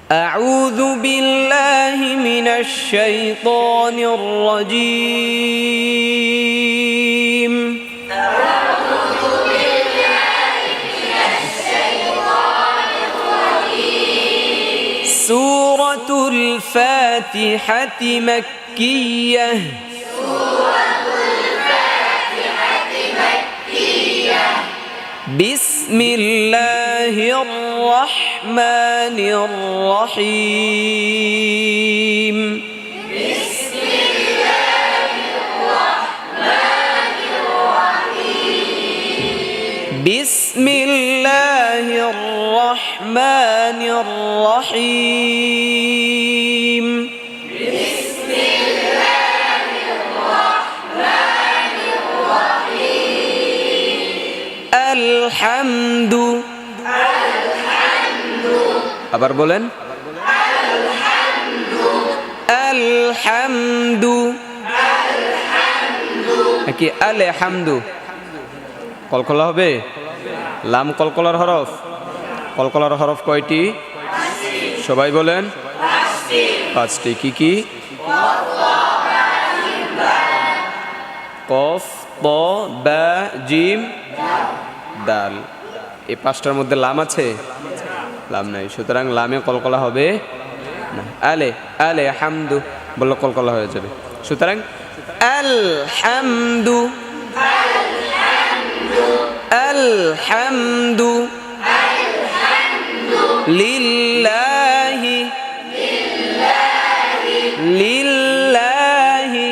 أعوذ بالله من الشيطان الرجيم أعوذ بالله من الشيطان الرجيم سورة الفاتحة مكية سورة الفاتحة مكية بسم الله الرحمن الرحيم بسم الله الرحمن الرحيم بسم الله الرحمن الرحيم بسم الله الرحمن الرحيم الحمد আবার বলেন আলহামদু নাকি আলহামদু কলকলা হবে লাম কলকলার হরফ কলকলার হরফ কয়টি সবাই বলেন পাঁচটি কি কি কফ ত বা জিম দাল এই পাঁচটার মধ্যে লাম আছে লাম নাই সুতরাং লামে কলকলা হবে না আলে আলে হামদু বললে কলকলা হয়ে যাবে সুতরাং আলহামদু আলহামদু লিল্লাহি লিল্লাহি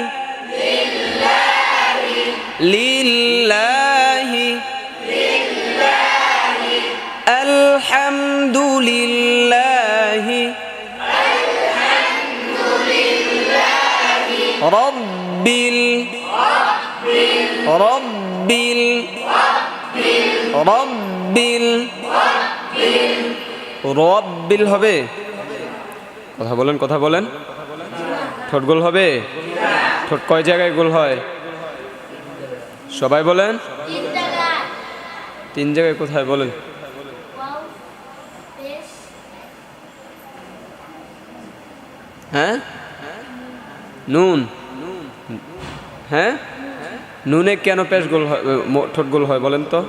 লিল্লাহি الحمد لله رب হবে কথা বলেন ঠোঁট গোল হবে ঠোঁট কয় জায়গায় গোল হয় সবাই বলেন তিন জায়গায় কোথায় বলেন হ্যাঁ নুন হ্যাঁ নুনে কেন পেশ গোল হয় ঠোঁট গোল হয় বলেন তো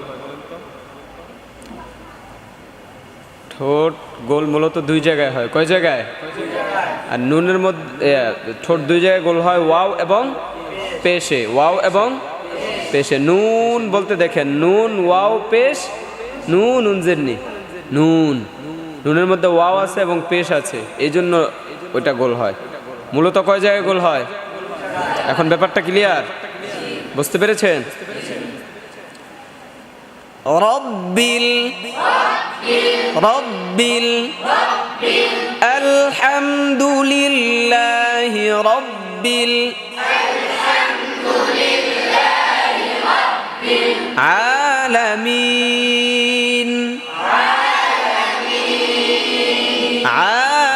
ঠোঁট গোল মূলত দুই জায়গায় হয় কয় জায়গায় আর নুনের মধ্যে ঠোঁট দুই জায়গায় গোল হয় ওয়াও এবং পেশে ওয়াও এবং পেশে নুন বলতে দেখেন নুন ওয়াও পেশ নুন উনজেরনি নুন নুনের মধ্যে ওয়াও আছে এবং পেশ আছে এই জন্য ওইটা গোল হয় মূলত কয় জায়গায় গোল হয় এখন ব্যাপারটা ক্লিয়ার বুঝতে পেরেছেন রব্বিল আলহামদুলিল্লাহি রব্বিল আলামিন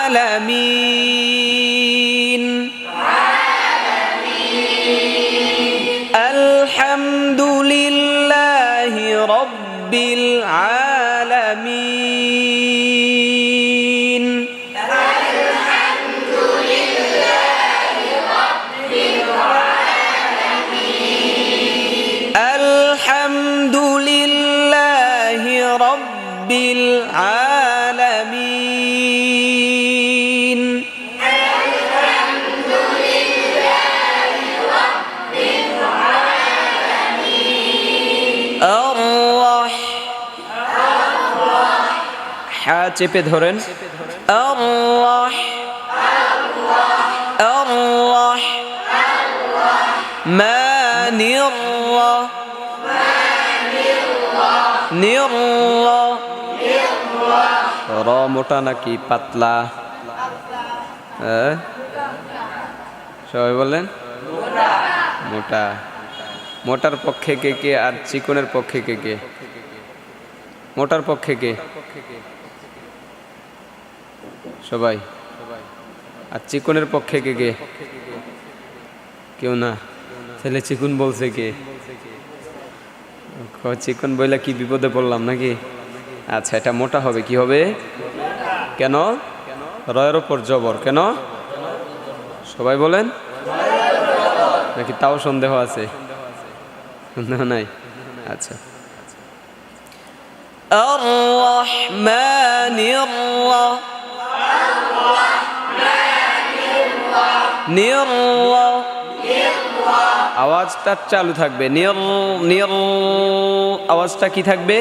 আলামিন আলহামদুলিল্লাহি রব্বিল আলামিন আলহামদুলিল্লাহি রব্বিল আলামিন হা চেপে ধরেন র মোটা নাকি পাতলা সবাই বলেন মোটা মোটার পক্ষে কে কে আর চিকনের পক্ষে কে কে মোটার পক্ষে কে সবাই আর চিকনের পক্ষে কে কে কেউ না ছেলে চিকুন বলছে কে চিকন বইলা কি বিপদে পড়লাম নাকি আচ্ছা এটা মোটা হবে কি হবে কেন রয়ের ওপর জবর কেন? সবাই বলেন। নাকি তাও সন্দেহ আছে? সন্দেহ নাই? আচ্ছা। আর-রহমানির আওয়াজটা চালু থাকবে। আওয়াজটা কি থাকবে?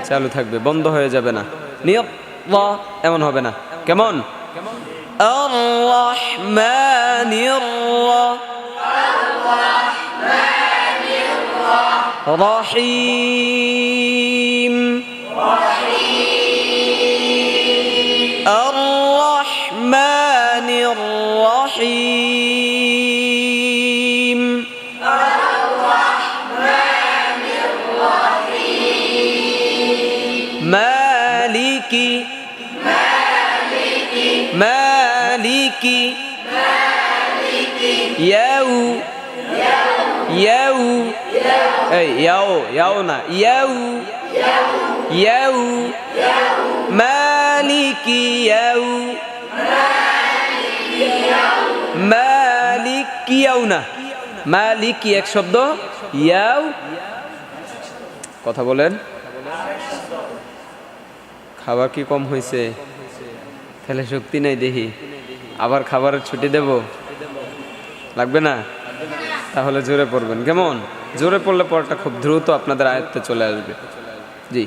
চালু থাকবে, বন্ধ হয়ে যাবে না। এমন হবে না। কেমন? আর-রহমানির রহিম আর-রহমানির রহিম মালিকি মালিকি ইয়াউ এই ইয়াও না, ইয়াউ মালিকি ইয়াউ না, মালিকি এক শব্দ, ইয়াউ। কথা বলেন। খাবার কি কম হয়েছে? তাহলে শক্তি নাই দেখি, আবার খাবারের ছুটি দেব? লাগবে না? তাহলে জোরে পড়বেন। কেমন? জোরে পড়লে পড়াটা খুব দ্রুত আপনাদের আয়ত্তে চলে আসবে। জি,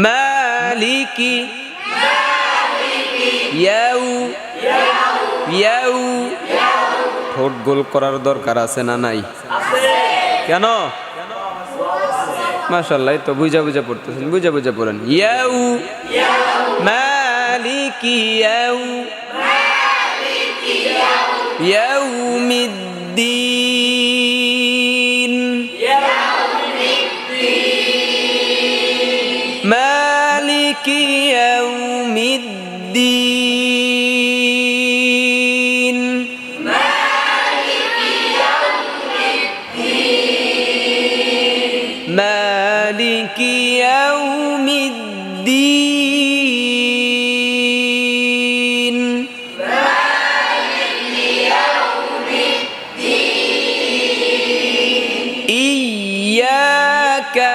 মালিকি ইয়াউ ইয়াউ। ঠোঁট গোল করার দরকার আছে না নাই? কেন? মাশাআল্লাহ, তো বুঝা পড়তেছেন, বুঝা পড়েন। ইয়াউ মালিকি ইয়াউ ইয়াউমিদ্দিন মালিকি ইয়াউমিদ্দিন মালিকি ইয়াউমিদ্দিন ইয়্যাকা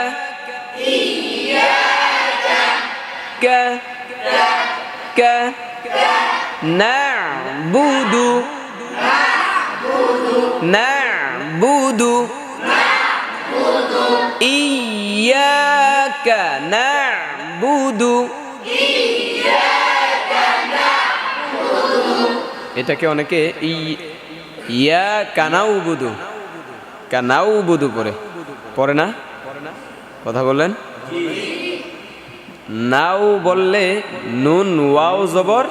না'বুদু ইয়্যাকা না'বুদু। এটাকে অনেকে ইয়াকা নাউবুদু পড়ে না? কথা বলেন। নাও বললে নুন ওয়াও জবর,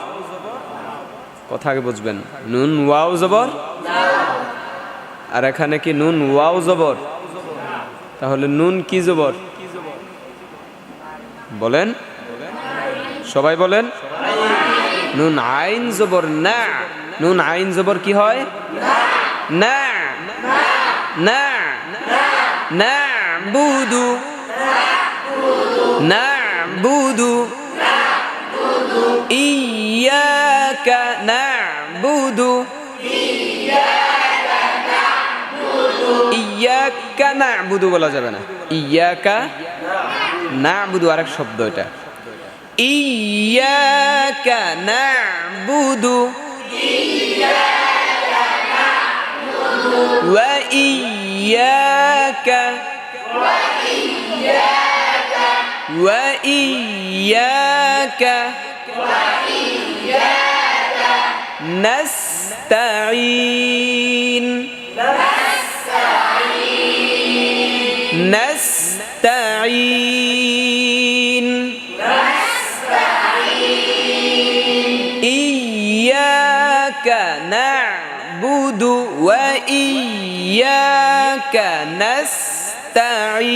কথা আগে বুঝবেন, নুন ওয়াও জবর, আর এখানে কি নুন ওয়াও জবর? তাহলে নুন কি জবর? বলেন, সবাই বলেন। নুন আইন জবর না। নুন আইন জবর কি হয়? না না না'বুদু ইয়্যাকা না'বুদু ইয়াকা না'বুদু বলা যাবে না। ইয়াকা না'বুদু আরেক শব্দ এটা। ইয়াকা না'বুদু ওয়া ইয়াকা নাস্তাঈন ইয়্যাকা না'বুদু ওয়া ইয়্যাকা নাস্তাঈন।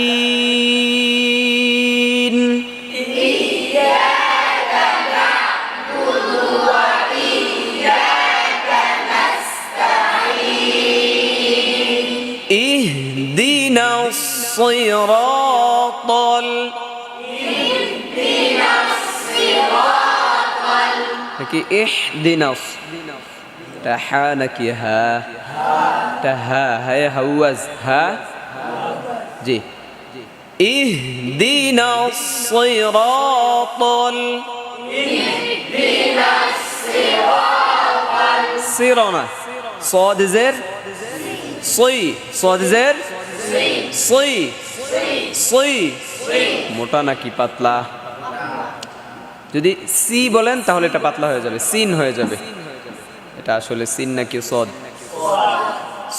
ইহদিনাস সিরাতাল নাকি ইহদিনাস? এটা হা নাকি হা? এটা হা, হায় হাওয়াজ, হা। জি, ইহদিনাস সিরাতাল, সিরানা, صاد زر صي، صاد زر صي، صي। মোটা নাকি পাতলা? যদি সি বলেন তাহলে এটা পাতলা হয়ে যাবে, সিন হয়ে যাবে। এটা আসলে সিন নাকি সদ?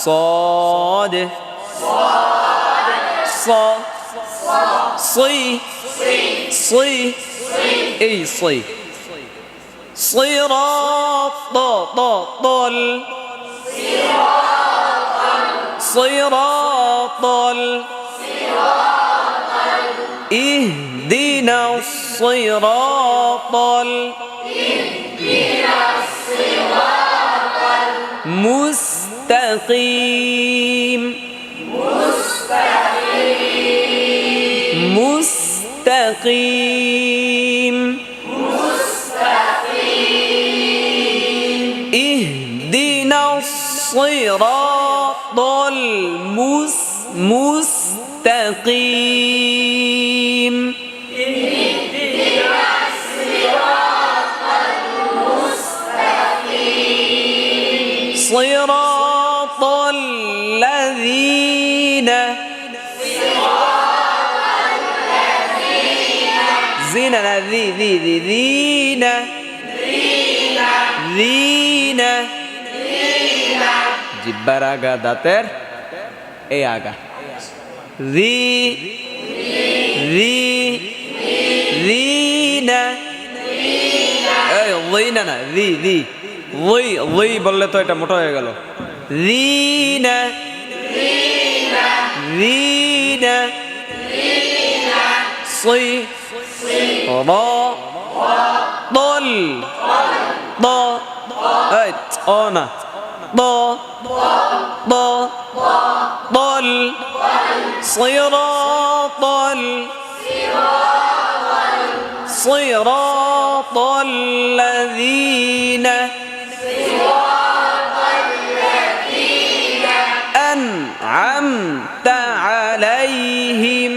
صاد ص صي صي، এই صي صراط طل صراط اهدنا الصراط المستقيم مستقيم اهدنا الصراط المستقيم صراط الذين زينة ذين জিব্বার আগা দাঁতের এই আগা, বললে তো এটা মোটা হয়ে গেল। صراط الذين أنعمت عليهم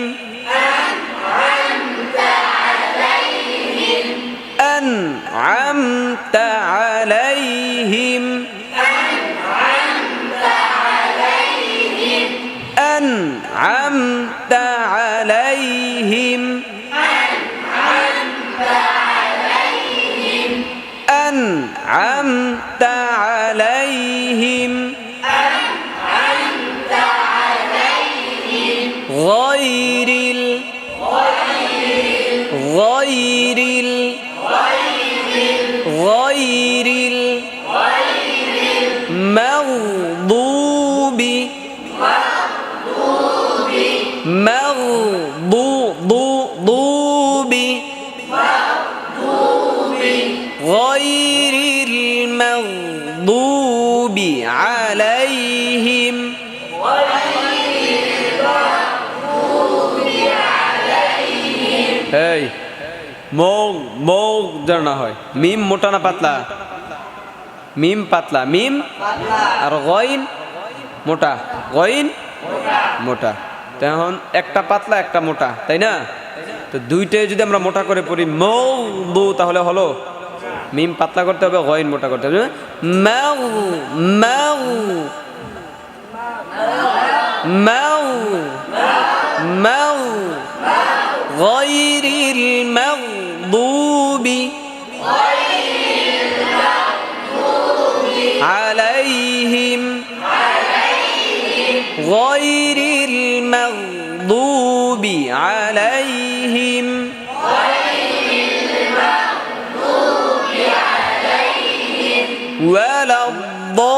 أنعمت عليهم أنعمت عليهم أنعمت عليهم غير المغضوب غير المغضوب عليهم এই মৌ যেন না হয়। মিম মোটা না পাতলা? মিম পাতলা, মিম আর গইন মোটা, গইন মোটা। তখন একটা পাতলা একটা মোটা, তাই না? তো দুইটাই যদি আমরা মোটা করে পড়ি মৌদু, তাহলে হলো মিম পাতলা করতে হবে, গইন মোটা করতে হবে। মাউ মাউ মাউ মাউ غير المغضوب عليهم غير المغضوب عليهم ولا الضالين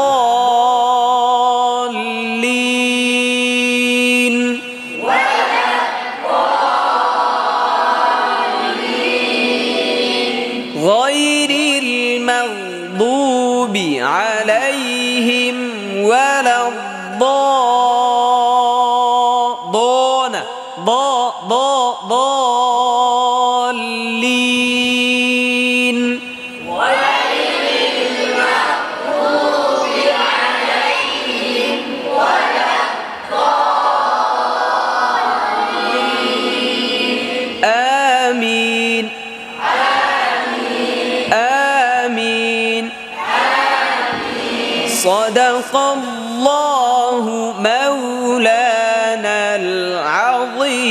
غير المغضوب عليهم ولا ضالين صدق الله مولانا العظيم